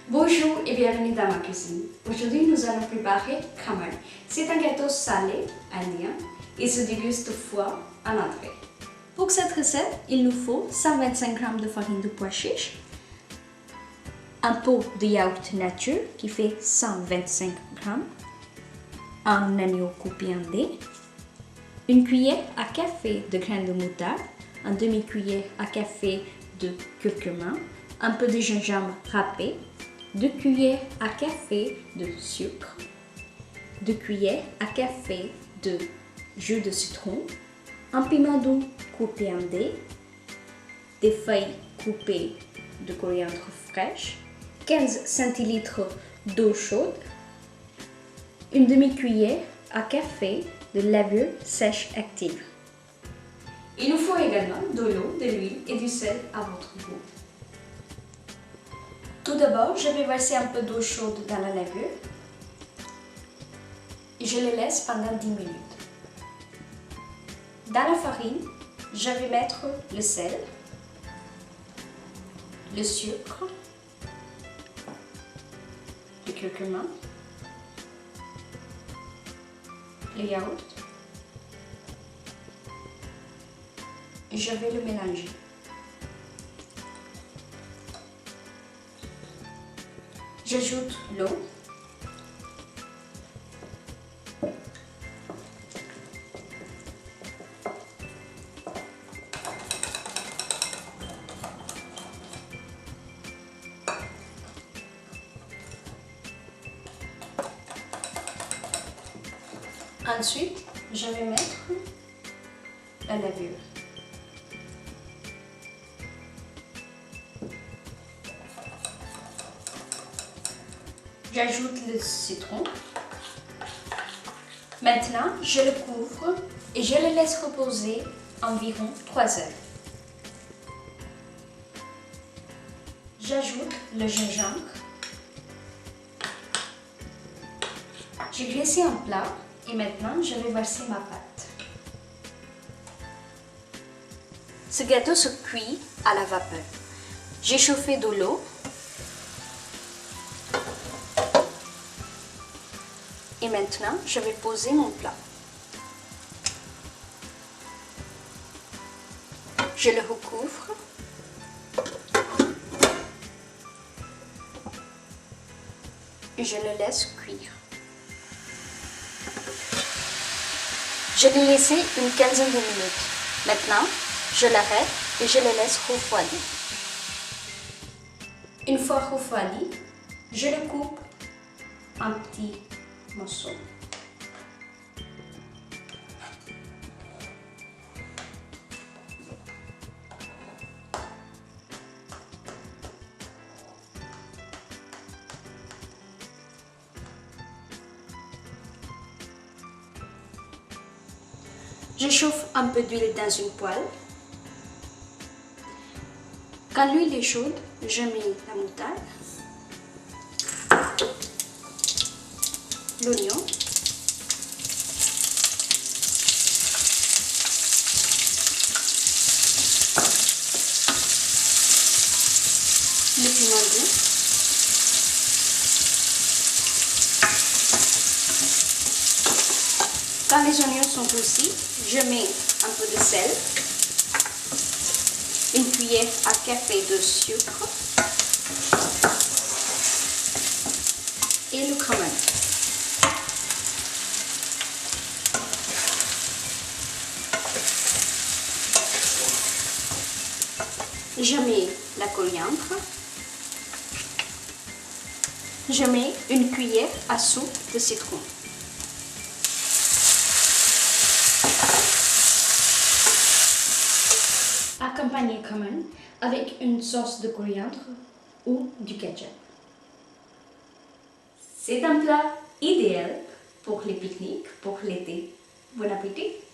Bonjour et bienvenue dans ma cuisine. Aujourd'hui, nous allons préparer khaman. C'est un gâteau salé indien et se déguste fois en entrée. Pour cette recette, il nous faut 125 g de farine de pois chiche, un pot de yaourt nature qui fait 125 g, un agneau coupé en dés, une cuillère à café de graines de moutarde, un demi-cuillère à café de curcuma, un peu de gingembre râpé, 2 cuillères à café de sucre, 2 cuillères à café de jus de citron, un piment doux coupé en dés, des feuilles coupées de coriandre fraîche, 15 centilitres d'eau chaude, une demi-cuillère à café de levure sèche active. Il nous faut également de l'eau, de l'huile et du sel à votre goût. Tout d'abord, je vais verser un peu d'eau chaude dans la levure et je le laisse pendant 10 minutes. Dans la farine, je vais mettre le sel, le sucre, le curcuma, le yaourt. Je vais le mélanger. J'ajoute l'eau. Ensuite, je vais mettre la levure. J'ajoute le citron. Maintenant, je le couvre et je le laisse reposer environ 3 heures. J'ajoute le gingembre. J'ai graissé un plat et maintenant je vais verser ma pâte. Ce gâteau se cuit à la vapeur. J'ai chauffé de l'eau. Et maintenant, je vais poser mon plat. Je le recouvre. Et je le laisse cuire. Je l'ai laissé une quinzaine de minutes. Maintenant, je l'arrête et je le laisse refroidir. Une fois refroidi, je le coupe en petits morceaux. Je chauffe un peu d'huile dans une poêle. Quand l'huile est chaude, je mets la moutarde, l'oignon, le piment doux, quand les oignons sont cuits, je mets un peu de sel, une cuillère à café de sucre et le khaman. Je mets la coriandre. Je mets une cuillère à soupe de citron. Accompagnez khaman avec une sauce de coriandre ou du ketchup. C'est un plat idéal pour les pique-niques, pour l'été. Bon appétit!